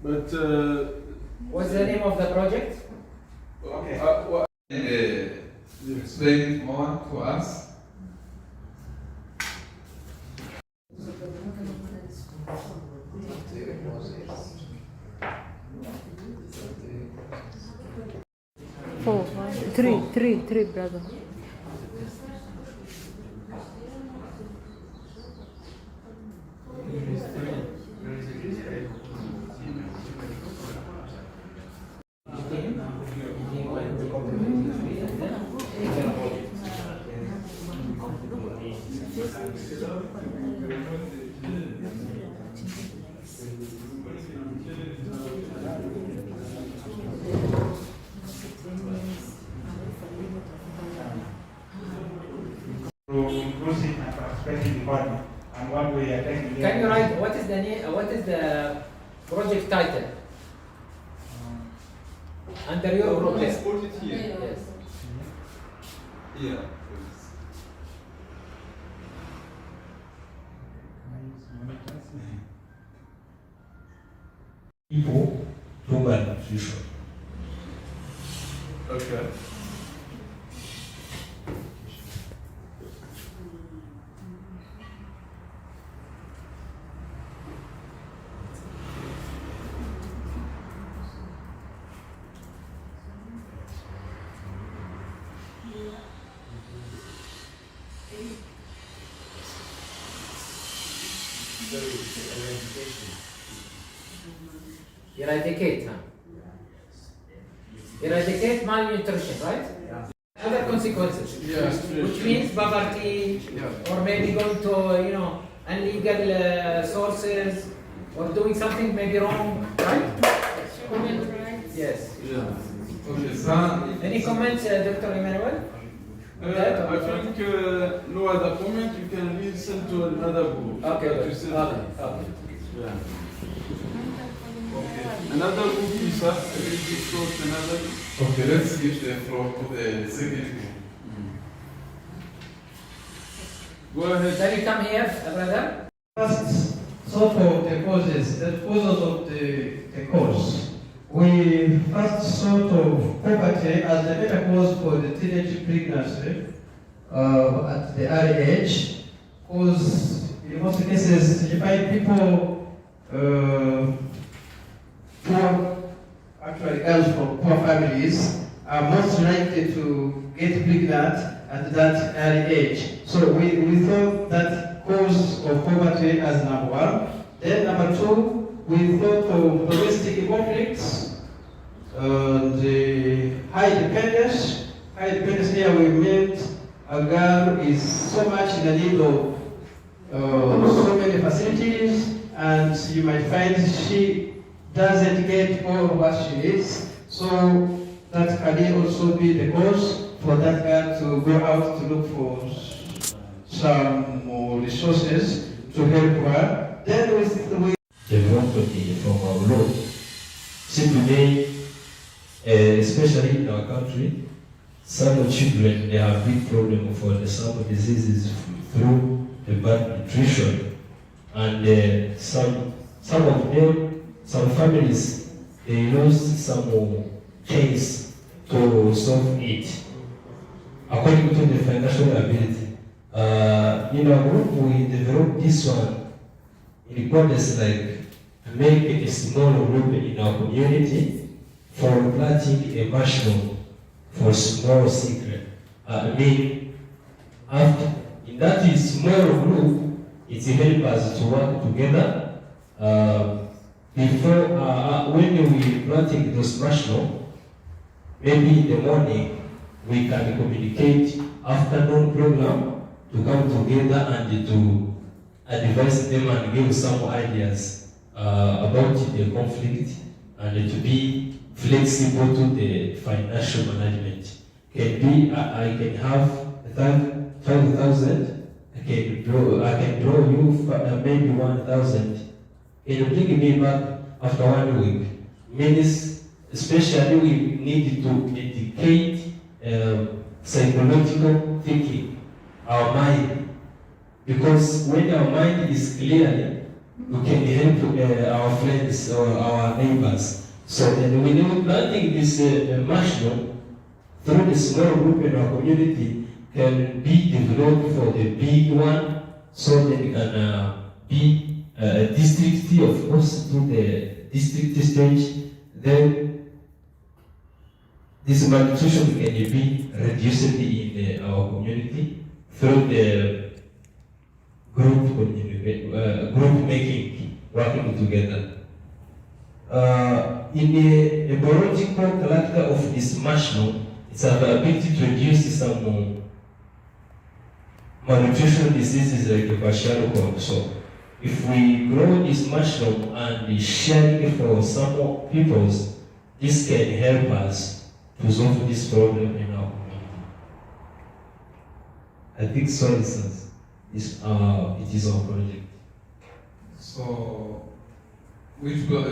But what's the name of the project? Okay. Explain more to us. Four, three, brother. Inclusive and participating economy, and what we are taking. Can you write what is the name? What is the project title? Under your group. Let's put it here. Yes. Here. People to malnutrition. okay. Eradicate, huh? Eradicate malnutrition, right? Other consequences. Yes. Which means poverty, or maybe going to, illegal sources, or doing something maybe wrong, right? Human rights. Yes. Yeah. Okay, so Any comments, Dr. Emmanuel? I think no other comment. You can listen to another group. Okay, That good. you said. Okay. Yeah. Another group is another. okay, let's give the floor to the second group. Go ahead. Then you come here, brother. First, sort of the causes of the cause. We first sort of poverty as the main cause for the teenage pregnancy at the early age, because in most cases you find people poor, actually girls from poor families are most likely to get pregnant at that early age. So we thought that cause of poverty as number one. Then number two, we thought of domestic conflicts and high dependence. High dependence here we meant a girl is so much in the need of so many facilities, and you might find she doesn't get all what she needs. So that can also be the cause for that girl to go out to look for some more resources to help her. Then we Development from our law. Simply, especially in our country, some children they have big problem for some diseases through the bad nutrition, and some of them, some families, they lose some things to solve it according to the financial ability. In our group, we developed this one in accordance like make a small group in our community for planting a mushroom for small secret. After in that small group, it helps us to work together. Before when we planting those mushroom, maybe in the morning we can communicate afternoon program to come together and to advise them and give some ideas about the conflict and to be flexible to the financial management. Can be I can have 5,000. I can draw you maybe 1,000. Can you bring me back after 1 week? Means especially we need to educate psychological thinking, our mind, because when our mind is clear, we can help our friends or our neighbors. So then when we're planting this mushroom, through the small group in our community can be developed for the big one, so that it can be a district, of course, to the district stage. Then this malnutrition can be reduced in our community through the group making, working together. In the ecological character of this mushroom, it's an ability to reduce some malnutrition diseases like kwashiorkor. So if we grow this mushroom and share it for some more peoples, this can help us to solve this problem in our community. I think so. It is our project. So,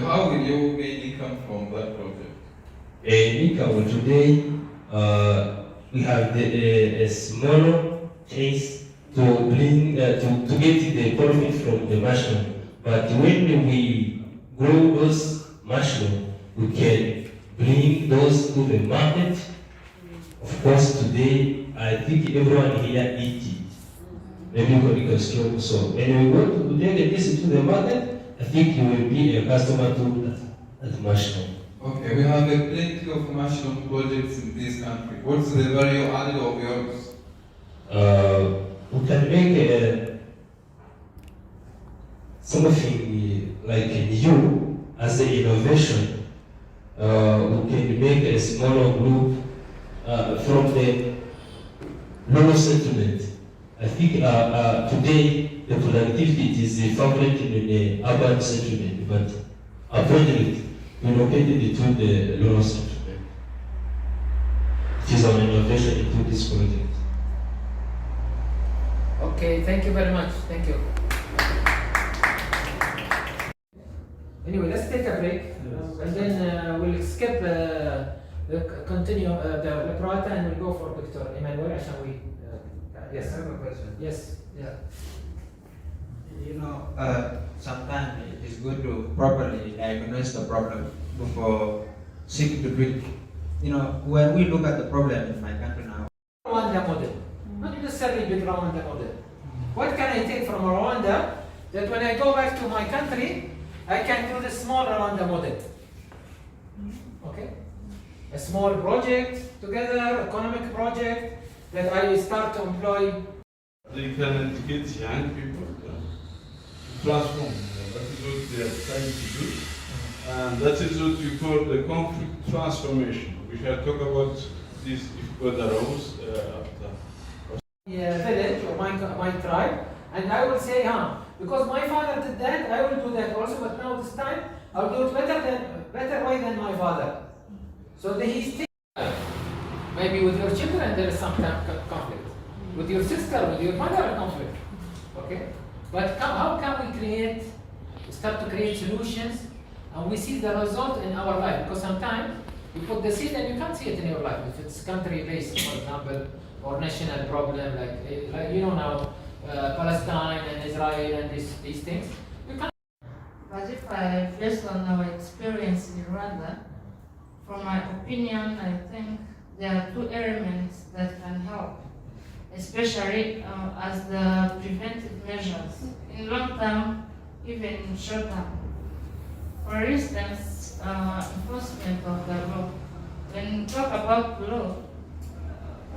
how will you make income from that project? Income today, we have a small case to bring to get the profit from the mushroom. But when we grow those mushrooms, we can bring those to the market. Of course, today I think everyone here eats it. Maybe we can store. So when we go to take this to the market, I think you will be a customer to that mushroom. Okay, we have plenty of mushroom projects in this country. What's the value added of yours? We can make something like new as an innovation. We can make a smaller group from the lower settlement. I think today the productivity is favored in the urban settlement, but our project we located it to the lower settlement. It is our innovation into this project. Okay, thank you very much. Thank you. Anyway, let's take a break, and then we'll skip continue the Prata, and we'll go for Dr. Emmanuel. Shall we? Yes. I have a question. Yes. Yeah. Sometimes it is good to properly diagnose the problem before seeking to treat it. When we look at the problem in my country now. Rwanda model, not necessarily big Rwanda model. What can I take from Rwanda that when I go back to my country, I can do the small Rwanda model? Okay, a small project together, economic project that I start to employ. They can educate young people, transform. That is what they are trying to do. And that is what we call the conflict transformation. We shall talk about this if God allows after. Village or my tribe, and I will say, because my father did that, I will do that also, but now this time I'll do it better way than my father. So he's maybe with your children there is some conflict, with your sister, with your mother conflict. Okay, but how can we start to create solutions, and we see the result in our life? Because sometimes you put the seed and you can't see it in your life. If it's country-based, for example, or national problem, like now, Palestine and Israel and these things, you can't. But if based on our experience in Rwanda, from my opinion, I think there are two elements that can help, especially as the preventive measures, in long term, even in short term. For instance, enforcement of the law. When we talk about law,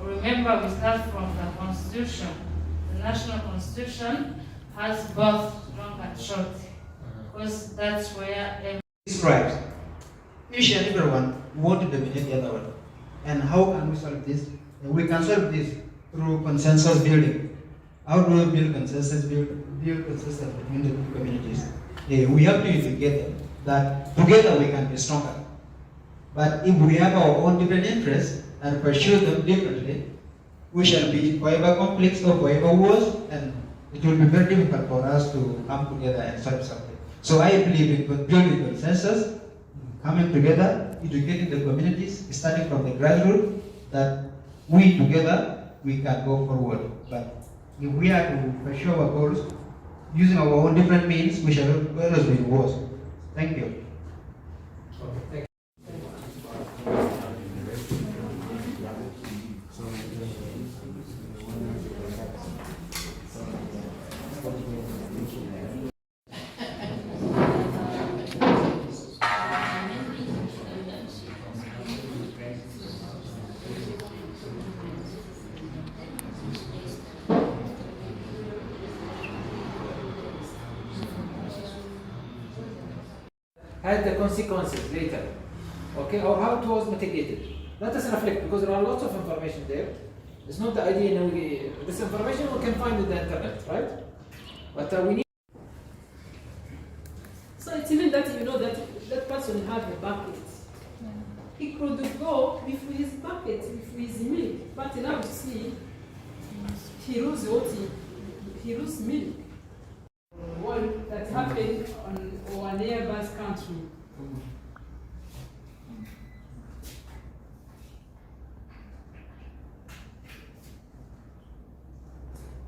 remember we start from the Constitution. The national Constitution has both long and short, because that's where Describes. Each and everyone want to dominate the other one. And how can we solve this? And we can solve this through consensus building. How do we build consensus? Build consensus between the two communities. We have to be together. That together we can be stronger. But if we have our own different interests and pursue them differently, we shall be in forever conflicts or forever wars, and it will be very difficult for us to come together and solve something. So I believe in building consensus, coming together, educating the communities, starting from the grassroots, that we together we can go forward. But if we are to pursue our goals, using our own different means, we shall always be worse. Thank you. Okay, thank had the consequences later, okay, or how it was mitigated. Let us reflect, because there are lots of information there. It's not the idea, you know, this information we can find in the internet, right? But we need. So it's even that you know that that person had a bucket. He could go with his bucket, with his milk, but now you see, he lose what he lose milk. One that happened on our neighbor's country.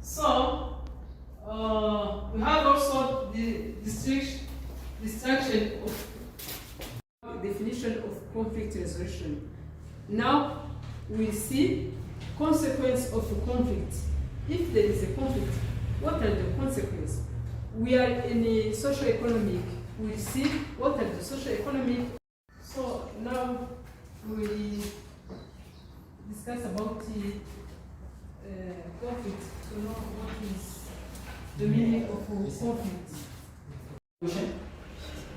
So we have also the destruction of definition of conflict resolution. Now we see consequence of a conflict. If there is a conflict, what are the consequences? We are in a socio-economic. We see what are the socio-economic. So now we discuss about the conflict to know what is the meaning of conflict.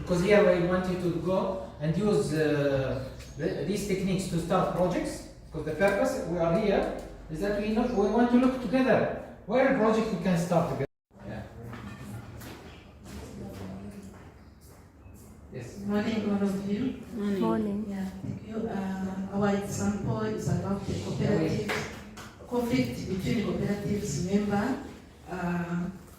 Because here I want you to go and use these techniques to start projects. Because the purpose we are here is that we want to look together where a project we can start together. Yeah. Yes. Morning, all of you. Morning. Yeah, thank you. Our example is about the cooperative conflict between cooperatives member,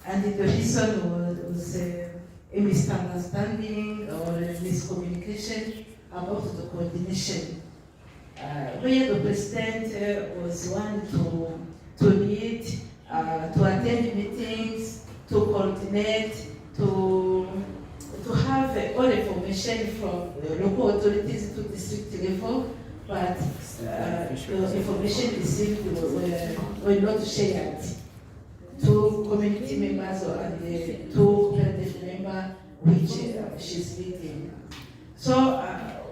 and the reason was a misunderstanding or a miscommunication about the coordination. Where the president was one to meet, to attend meetings, to coordinate, to have all information from the local authorities to district level, but the information received were not shared to community members and the two cooperative members which she's leading. So,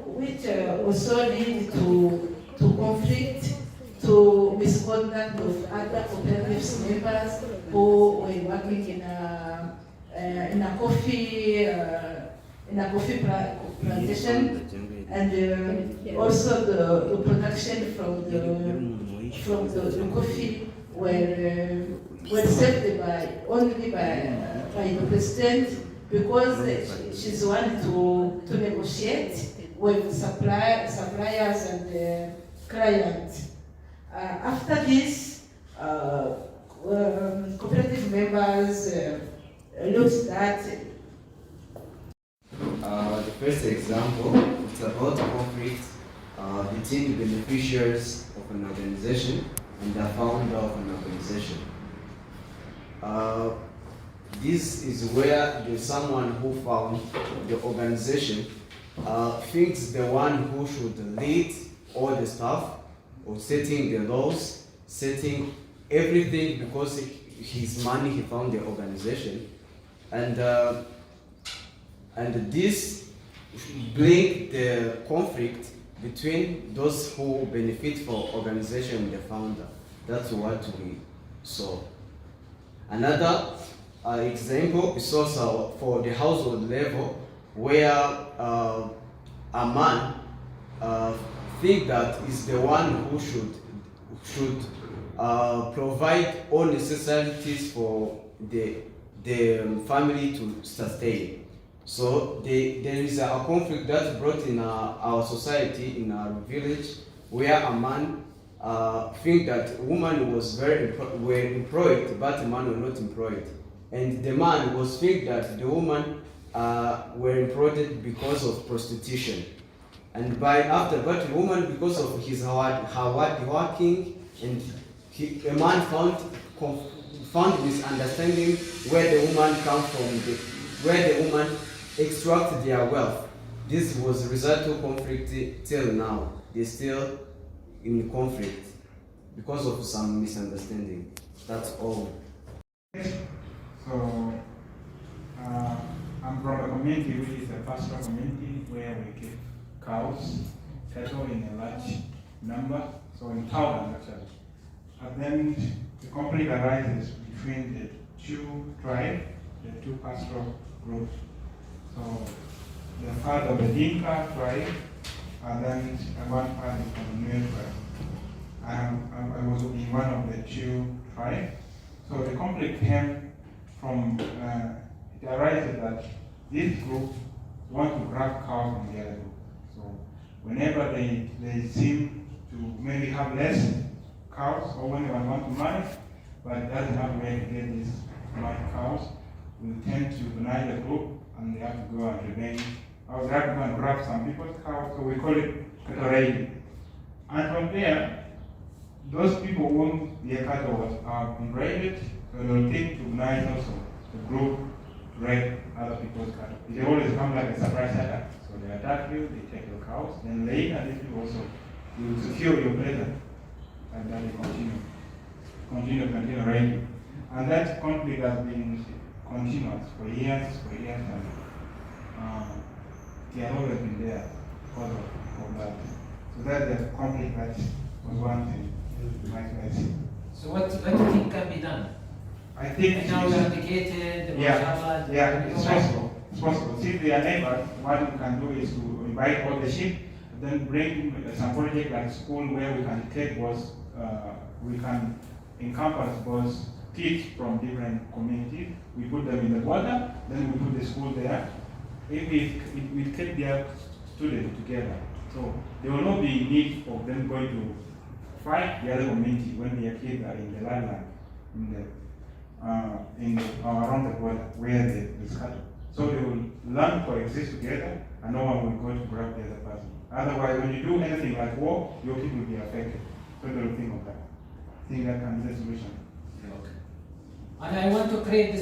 which also lead to conflict, to misconduct of other cooperative members who were working in a coffee plantation, and also the production from the coffee were served only by the president, because she's one to negotiate with suppliers and clients. After this, cooperative members looked at. The first example, it's about conflict between the beneficiaries of an organization and the founder of an organization. This is where the someone who found the organization thinks the one who should lead all the stuff, or setting the laws, setting everything, because his money he found the organization, and this bring the conflict between those who benefit for organization and the founder. That's what we saw. Another example is also for the household level, where a man think that is the one who should provide all necessities for the family to sustain. So there is a conflict that brought in our society, in our village, where a man think that woman was were employed, but the man were not employed, and the man was think that the woman were employed because of prostitution, and but the woman, because of his hard working, and a man found misunderstanding where the woman come from, where the woman extract their wealth. This was result to conflict till now. They're still in conflict because of some misunderstanding. That's all. So, I'm from a community which is a pastoral community where we keep cows, cattle in a large number, so in thousands actually. And then the conflict arises between the two tribes, the two pastoral groups. So the part of the Dinka tribe, and then one part is from the Nuer tribe. I was in one of the two tribes. So the conflict came from, it arises that this group want to grab cows from the other group. So whenever they seem to maybe have less cows, or when they want to marry, but doesn't have a way to get these much cows, we tend to unite the group and they have to go and revenge. Or they have to go and grab some people's cows, so we call it cattle raiding. And from there, those people who own their cattle are been raided, so they'll think to unite also the group to raid other people's cattle. They always come like a surprise attack. So they attack you, they take your cows, then later these people also will secure your pleasure. And then they continue raiding. And that conflict has been continuous for years, and they have always been there because of that. So that's the conflict that was one thing. So what do you think can be done? I think now we have indicated, it's possible. It's possible. See, they are neighbors. What we can do is to invite all the sheep, then bring some project like school where we can take both, we can encompass both kids from different communities. We put them in the water, then we put the school there. If we take their students together, so there will not be need of them going to fight the other community when their kids are in the land, around the border where they scattered. So they will learn to coexist together, and no one will go to grab the other person. Otherwise, when you do anything like war, your kids will be affected. So they will think of that. I think that can be the solution. And I want to create this